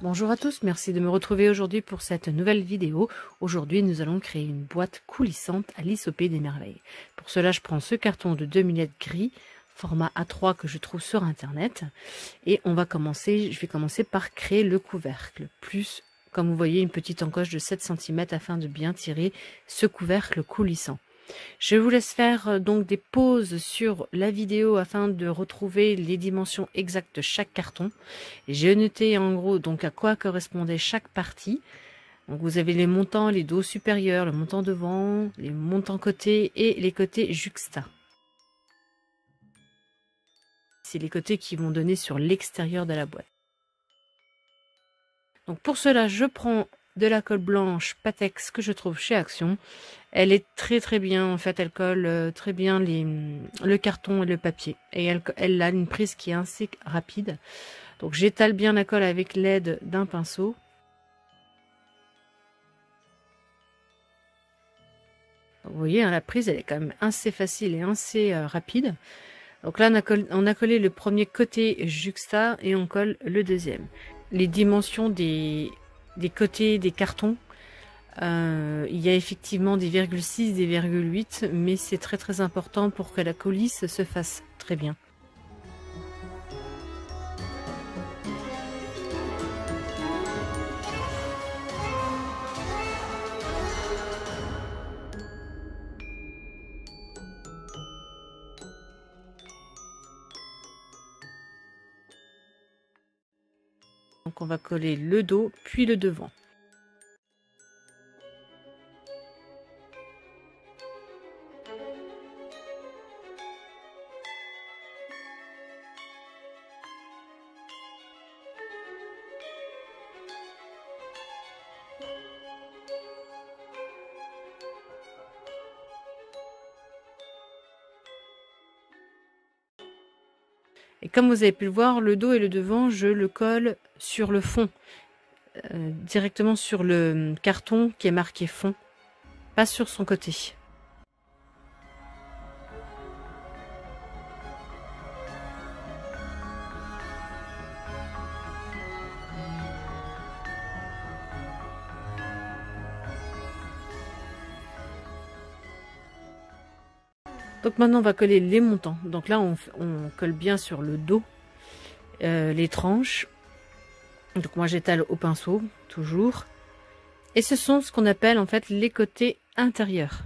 Bonjour à tous, merci de me retrouver aujourd'hui pour cette nouvelle vidéo. Aujourd'hui, nous allons créer une boîte coulissante à l'Isopée des merveilles. Pour cela, je prends ce carton de 2 mm gris, format A3 que je trouve sur internet. Et je vais commencer par créer le couvercle. Plus, comme vous voyez, une petite encoche de 7 cm afin de bien tirer ce couvercle coulissant. Je vous laisse faire donc des pauses sur la vidéo afin de retrouver les dimensions exactes de chaque carton. J'ai noté en gros donc à quoi correspondait chaque partie. Donc vous avez les montants, les dos supérieurs, le montant devant, les montants côtés et les côtés juxta. C'est les côtés qui vont donner sur l'extérieur de la boîte. Donc pour cela, je prends de la colle blanche Patex que je trouve chez Action. Elle est très bien, en fait, elle colle très bien le carton et le papier. Et elle a une prise qui est assez rapide. Donc j'étale bien la colle avec l'aide d'un pinceau. Donc, vous voyez, hein, la prise, elle est quand même assez facile et assez rapide. Donc là, on a collé le premier côté juxta et on colle le deuxième. Les dimensions des côtés des cartons, il y a effectivement des virgules 6, des virgules 8, mais c'est très important pour que la coulisse se fasse très bien. Donc on va coller le dos puis le devant. Et comme vous avez pu le voir, le dos et le devant, je le colle sur le fond, directement sur le carton qui est marqué fond, pas sur son côté. Donc maintenant on va coller les montants. Donc là on colle bien sur le dos les tranches. Donc moi j'étale au pinceau toujours. Et ce sont ce qu'on appelle en fait les côtés intérieurs.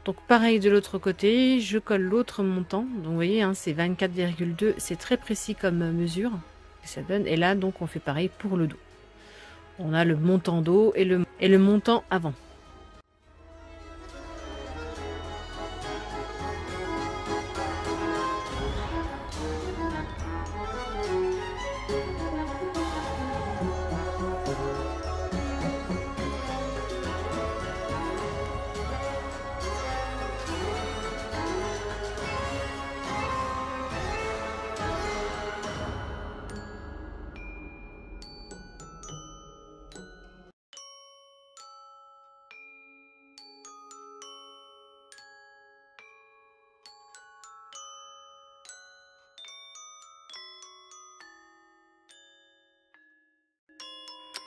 Donc pareil de l'autre côté, je colle l'autre montant. Donc vous voyez hein, c'est 24,2, c'est très précis comme mesure. Ça donne. Et là donc on fait pareil pour le dos. On a le montant dos et le montant avant.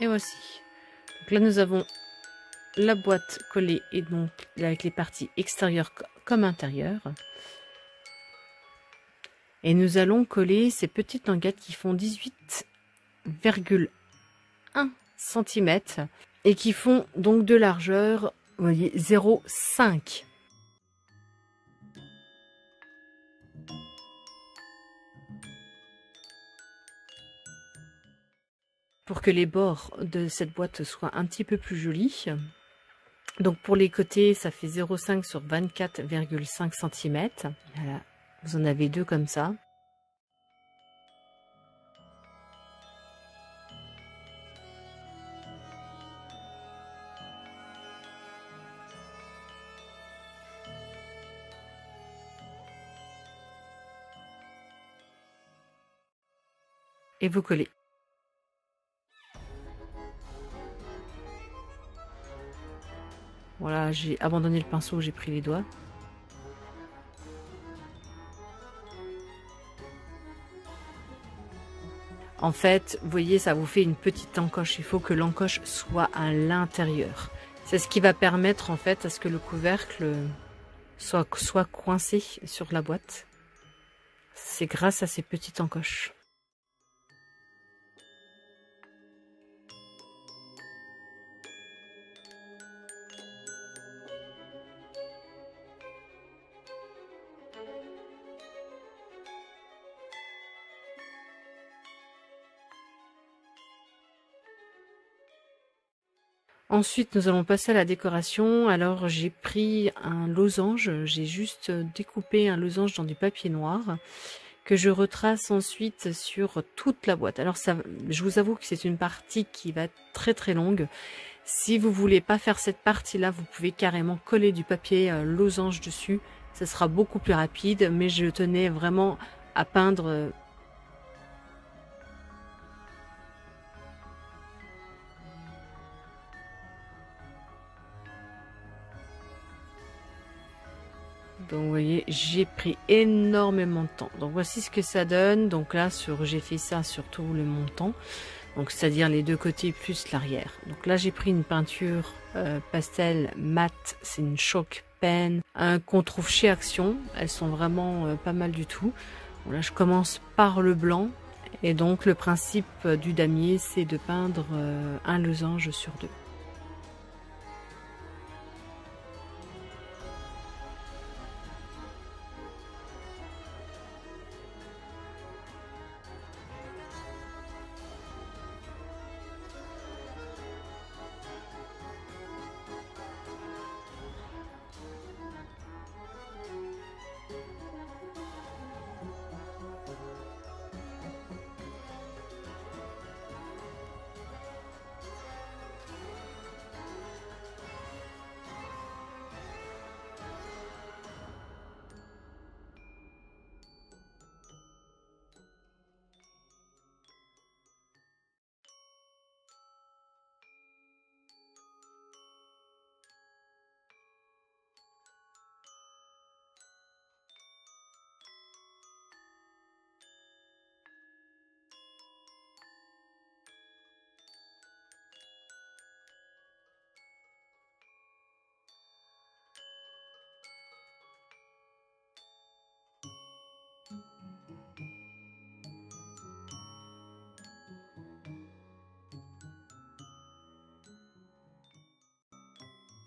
Et voici. Donc là nous avons la boîte collée et donc avec les parties extérieures comme intérieures. Et nous allons coller ces petites languettes qui font 18,1 cm et qui font donc de largeur, vous voyez, 0,5. Pour que les bords de cette boîte soient un petit peu plus jolis. Donc pour les côtés, ça fait 0,5 sur 24,5 cm. Voilà, vous en avez deux comme ça. Et vous collez. Voilà, j'ai abandonné le pinceau, j'ai pris les doigts. En fait, vous voyez, ça vous fait une petite encoche. Il faut que l'encoche soit à l'intérieur. C'est ce qui va permettre en fait à ce que le couvercle soit coincé sur la boîte. C'est grâce à ces petites encoches. Ensuite, nous allons passer à la décoration. Alors, j'ai pris un losange. J'ai juste découpé un losange dans du papier noir que je retrace ensuite sur toute la boîte. Alors, ça, je vous avoue que c'est une partie qui va être très très longue. Si vous voulez pas faire cette partie-là, vous pouvez carrément coller du papier losange dessus. Ça sera beaucoup plus rapide, mais je tenais vraiment à peindre. Donc vous voyez, j'ai pris énormément de temps. Donc voici ce que ça donne. Donc là, j'ai fait ça sur tout le montant. Donc c'est-à-dire les deux côtés plus l'arrière. Donc là, j'ai pris une peinture pastel mat. C'est une Chalk Pen qu'on trouve chez Action. Elles sont vraiment pas mal du tout. Bon, là, je commence par le blanc. Et donc le principe du damier, c'est de peindre un losange sur deux.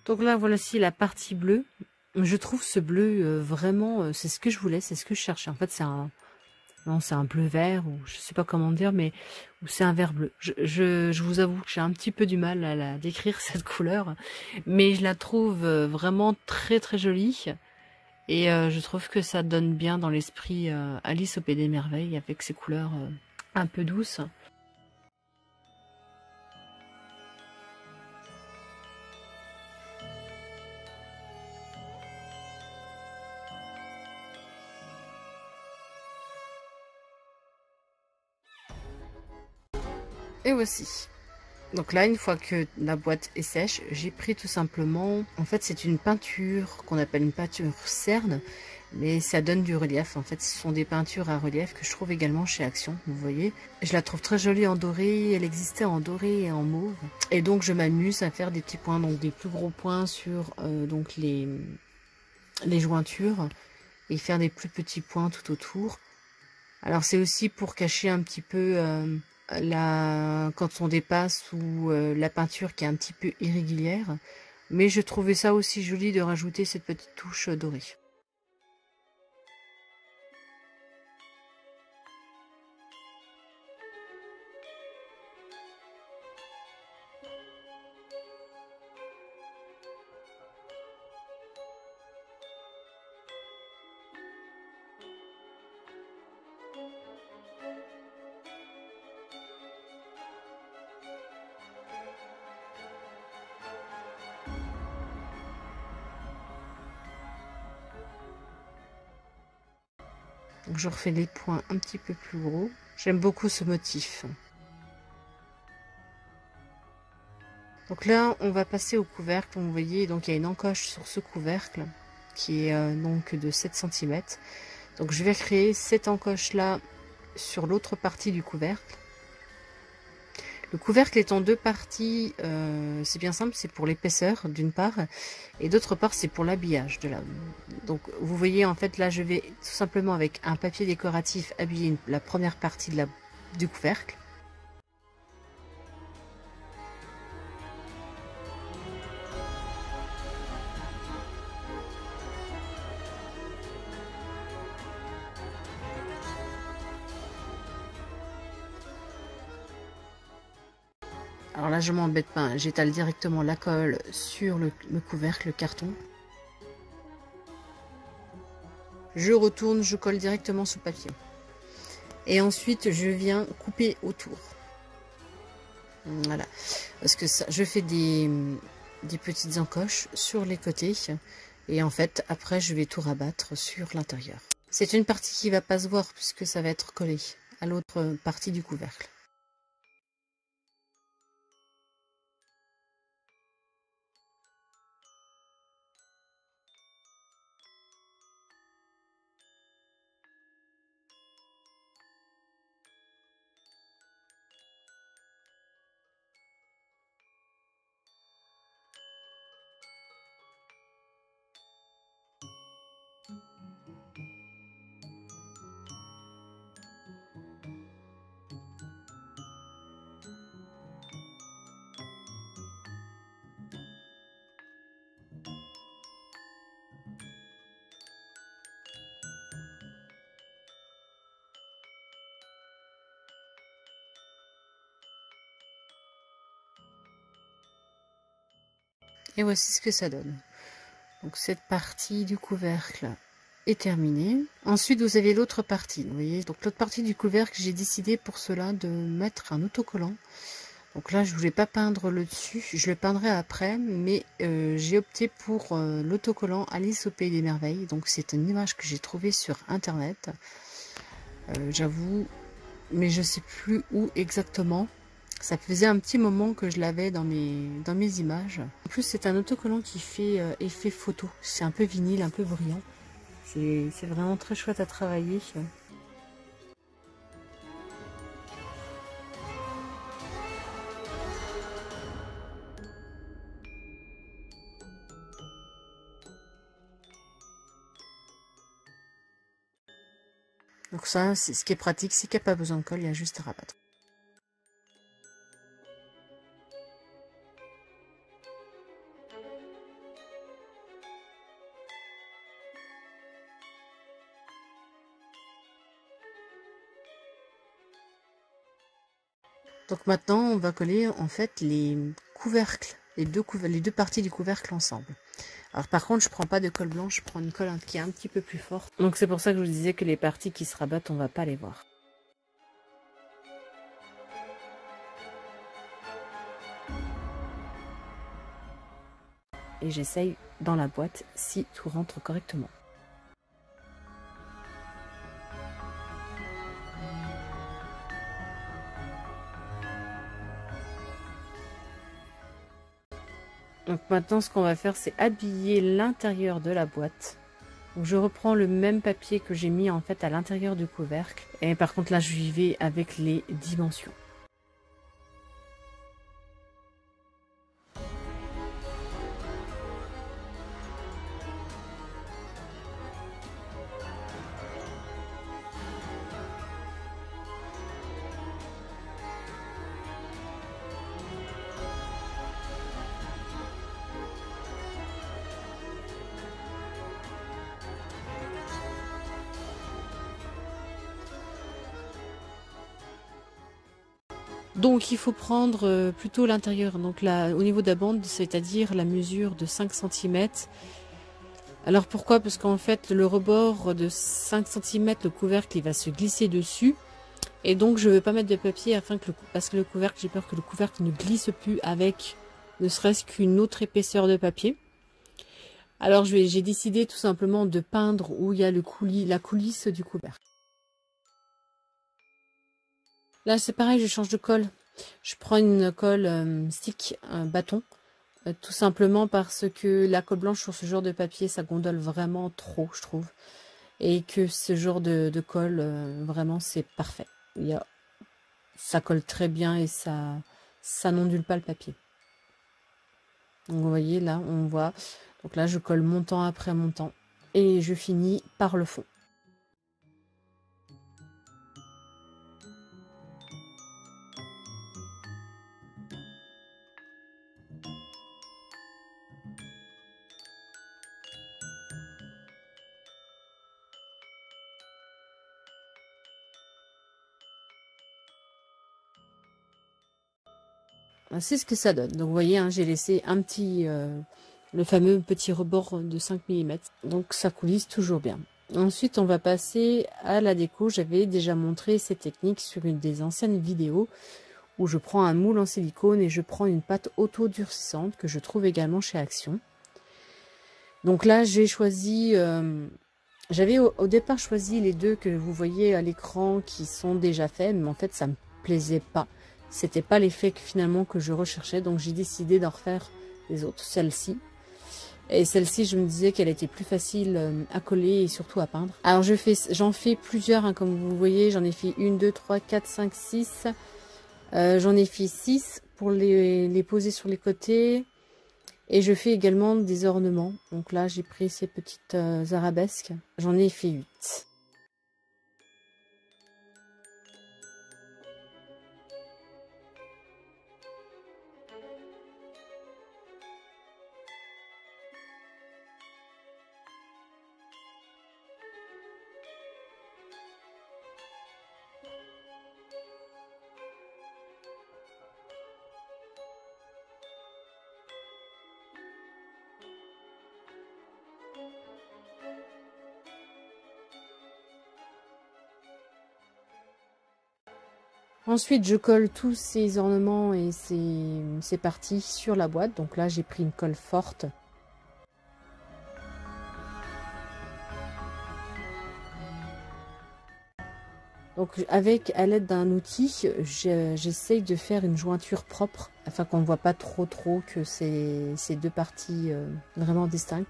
Donc là, voici la partie bleue. Je trouve ce bleu vraiment, c'est ce que je voulais, c'est ce que je cherchais. En fait, c'est un bleu vert, ou je sais pas comment dire, mais c'est un vert bleu. Je vous avoue que j'ai un petit peu du mal à la décrire, cette couleur, mais je la trouve vraiment très très jolie. Et je trouve que ça donne bien dans l'esprit Alice au Pays des Merveilles, avec ses couleurs un peu douces. Et voici. Donc là, une fois que la boîte est sèche, j'ai pris tout simplement... En fait, c'est une peinture qu'on appelle une peinture cerne, mais ça donne du relief. En fait, ce sont des peintures à relief que je trouve également chez Action, vous voyez. Je la trouve très jolie en doré, elle existait en doré et en mauve. Et donc, je m'amuse à faire des petits points, donc des plus gros points sur donc les jointures, et faire des plus petits points tout autour. Alors, c'est aussi pour cacher un petit peu... quand on dépasse, ou la peinture qui est un petit peu irrégulière, mais je trouvais ça aussi joli de rajouter cette petite touche dorée. Donc je refais les points un petit peu plus gros. J'aime beaucoup ce motif. Donc là, on va passer au couvercle. Vous voyez, donc il y a une encoche sur ce couvercle qui est donc de 7 cm. Donc je vais créer cette encoche là sur l'autre partie du couvercle. Le couvercle est en deux parties, c'est bien simple, c'est pour l'épaisseur d'une part, et d'autre part c'est pour l'habillage de la. Donc vous voyez en fait là je vais tout simplement avec un papier décoratif habiller la première partie du couvercle. Alors là, je m'embête pas, j'étale directement la colle sur le couvercle, le carton. Je retourne, je colle directement sous papier. Et ensuite, je viens couper autour. Voilà, parce que ça, je fais des petites encoches sur les côtés. Et en fait, après, je vais tout rabattre sur l'intérieur. C'est une partie qui va pas se voir puisque ça va être collé à l'autre partie du couvercle. Et voici ce que ça donne. Donc cette partie du couvercle est terminée. Ensuite, vous avez l'autre partie. Vous voyez, donc l'autre partie du couvercle, j'ai décidé pour cela de mettre un autocollant. Donc là, je voulais pas peindre le dessus. Je le peindrai après, mais j'ai opté pour l'autocollant Alice au Pays des Merveilles. Donc c'est une image que j'ai trouvée sur Internet. J'avoue, mais je sais plus où exactement. Ça faisait un petit moment que je l'avais dans mes images. En plus, c'est un autocollant qui fait effet photo. C'est un peu vinyle, un peu brillant. C'est vraiment très chouette à travailler. Donc ça, c'est ce qui est pratique, c'est qu'il n'y a pas besoin de colle, il y a juste à rabattre. Donc maintenant, on va coller en fait les couvercles, les deux parties du couvercle ensemble. Alors par contre, je prends pas de colle blanche, je prends une colle qui est un petit peu plus forte. Donc c'est pour ça que je vous disais que les parties qui se rabattent, on va pas les voir. Et j'essaye dans la boîte si tout rentre correctement. Donc maintenant, ce qu'on va faire, c'est habiller l'intérieur de la boîte. Donc je reprends le même papier que j'ai mis en fait à l'intérieur du couvercle. Et par contre là, je y vais avec les dimensions. Donc il faut prendre plutôt l'intérieur, donc là, au niveau de la bande, c'est-à-dire la mesure de 5 cm. Alors pourquoi? Parce qu'en fait le rebord de 5 cm, le couvercle il va se glisser dessus. Et donc je ne veux pas mettre de papier parce que le couvercle, j'ai peur que le couvercle ne glisse plus avec ne serait-ce qu'une autre épaisseur de papier. Alors j'ai décidé tout simplement de peindre où il y a la coulisse du couvercle. Là, c'est pareil, je change de colle. Je prends une colle stick, un bâton, tout simplement parce que la colle blanche sur ce genre de papier, ça gondole vraiment trop, je trouve. Et que ce genre de colle, vraiment, c'est parfait. Ça colle très bien et ça ça n'ondule pas le papier. Donc vous voyez là, on voit. Donc là, je colle montant après montant et je finis par le fond. C'est ce que ça donne. Donc vous voyez, hein, j'ai laissé un petit, le fameux petit rebord de 5 mm. Donc ça coulisse toujours bien. Ensuite, on va passer à la déco. J'avais déjà montré ces techniques sur une des anciennes vidéos où je prends un moule en silicone et je prends une pâte auto-durcissante que je trouve également chez Action. Donc là, j'ai choisi... j'avais au départ choisi les deux que vous voyez à l'écran qui sont déjà faits, mais en fait, ça me plaisait pas. C'était pas l'effet finalement que je recherchais, donc j'ai décidé d'en refaire les autres, celle-ci. Et celle-ci, je me disais qu'elle était plus facile à coller et surtout à peindre. Alors j'en fais plusieurs, hein, comme vous voyez, j'en ai fait 1, 2, 3, 4, 5, 6. J'en ai fait 6 pour les poser sur les côtés. Et je fais également des ornements. Donc là, j'ai pris ces petites arabesques. J'en ai fait 8. Ensuite, je colle tous ces ornements et ces parties sur la boîte. Donc là, j'ai pris une colle forte. Donc à l'aide d'un outil, j'essaye de faire une jointure propre afin qu'on ne voit pas trop que ces deux parties vraiment distinctes.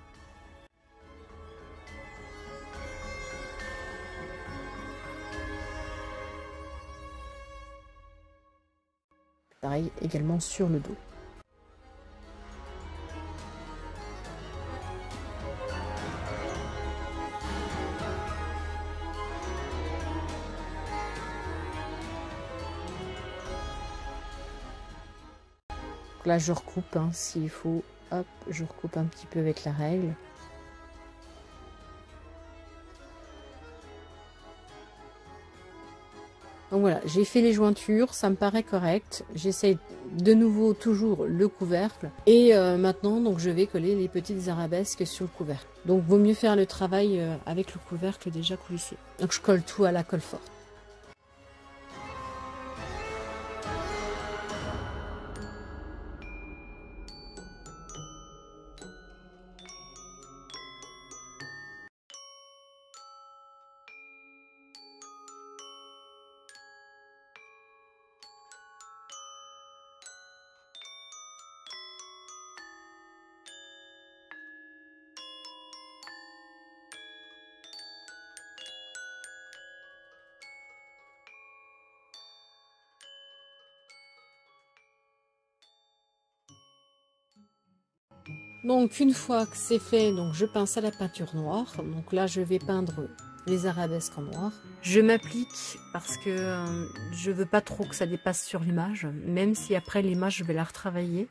Pareil également sur le dos. Donc là je recoupe hein, s'il faut, hop, je recoupe un petit peu avec la règle. Donc voilà, j'ai fait les jointures, ça me paraît correct. J'essaye de nouveau toujours le couvercle. Et maintenant, donc, je vais coller les petites arabesques sur le couvercle. Donc vaut mieux faire le travail avec le couvercle déjà coulissé. Donc je colle tout à la colle forte. Donc une fois que c'est fait, donc je pince à la peinture noire. Donc là je vais peindre les arabesques en noir. Je m'applique parce que je veux pas trop que ça dépasse sur l'image, même si après l'image je vais la retravailler.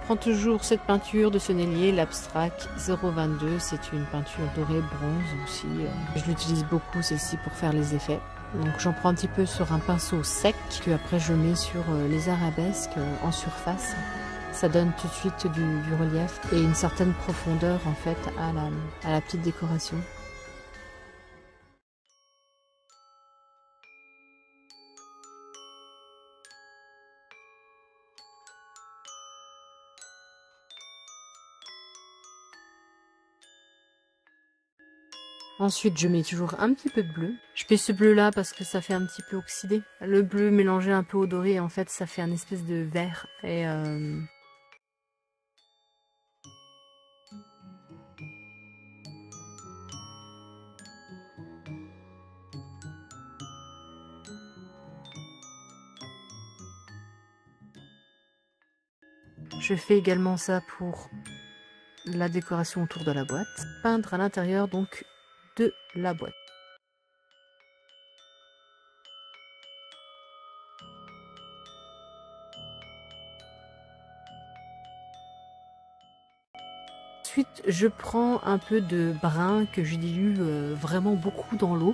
prends toujours cette peinture de Sennelier, l'Abstract 022. C'est une peinture dorée bronze aussi. Je l'utilise beaucoup celle-ci pour faire les effets. Donc j'en prends un petit peu sur un pinceau sec que après je mets sur les arabesques en surface. Ça donne tout de suite du relief et une certaine profondeur en fait à la petite décoration. Ensuite, je mets toujours un petit peu de bleu. Je fais ce bleu là parce que ça fait un petit peu oxydé. Le bleu mélangé un peu au doré, en fait, ça fait un espèce de vert. Et je fais également ça pour la décoration autour de la boîte. Peindre à l'intérieur donc de la boîte. Ensuite, je prends un peu de brun que je dilue vraiment beaucoup dans l'eau.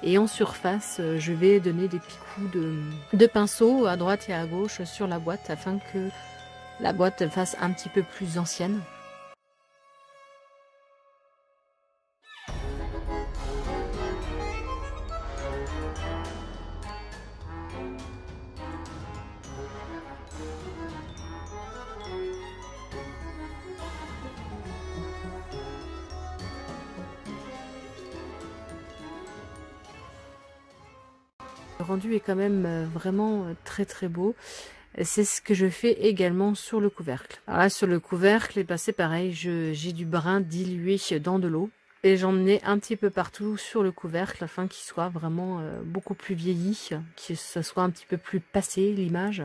Et en surface, je vais donner des petits coups de pinceau à droite et à gauche sur la boîte afin que la boîte fasse un petit peu plus ancienne. Le rendu est quand même vraiment très très beau. C'est ce que je fais également sur le couvercle. Alors là, sur le couvercle, et ben c'est pareil, j'ai du brun dilué dans de l'eau. Et j'en mets un petit peu partout sur le couvercle afin qu'il soit vraiment beaucoup plus vieilli, que ça soit un petit peu plus passé l'image.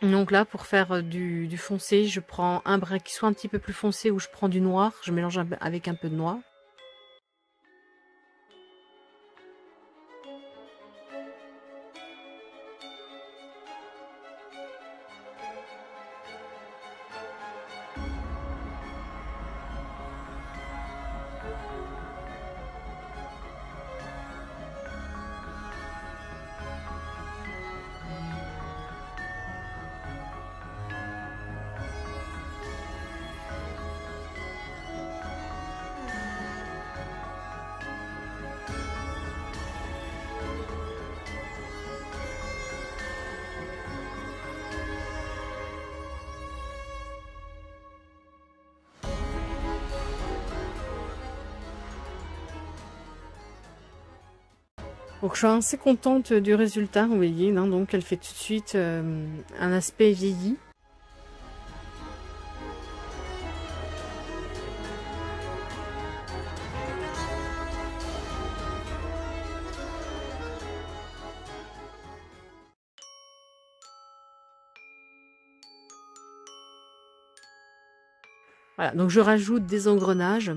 Donc là, pour faire du foncé, je prends un brin qui soit un petit peu plus foncé ou je prends du noir, je mélange avec un peu de noir. Donc je suis assez contente du résultat, vous voyez, hein, donc elle fait tout de suite un aspect vieilli. Voilà, donc je rajoute des engrenages.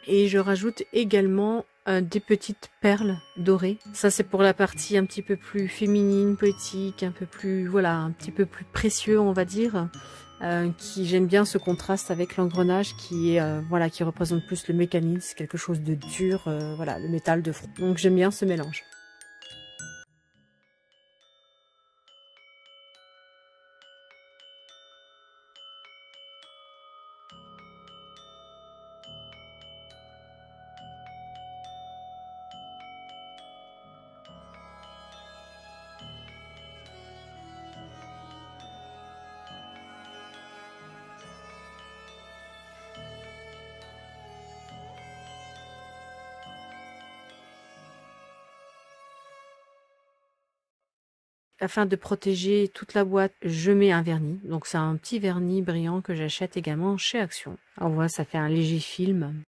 Et je rajoute également des petites perles dorées. Ça c'est pour la partie un petit peu plus féminine, poétique, un peu plus, voilà, un petit peu plus précieux on va dire. Qui j'aime bien ce contraste avec l'engrenage qui est voilà, qui représente plus le mécanisme, quelque chose de dur, voilà, le métal de front. Donc j'aime bien ce mélange. Afin de protéger toute la boîte, je mets un vernis. Donc c'est un petit vernis brillant que j'achète également chez Action. On voit, ça fait un léger film.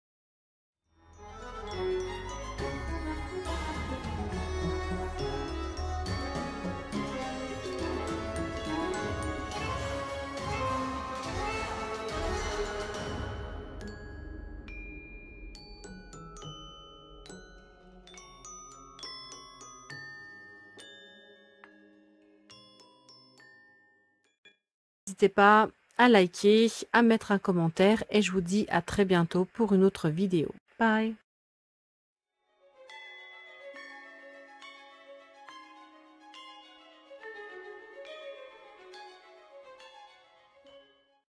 n'hésitez pas à liker, à mettre un commentaire et je vous dis à très bientôt pour une autre vidéo. Bye!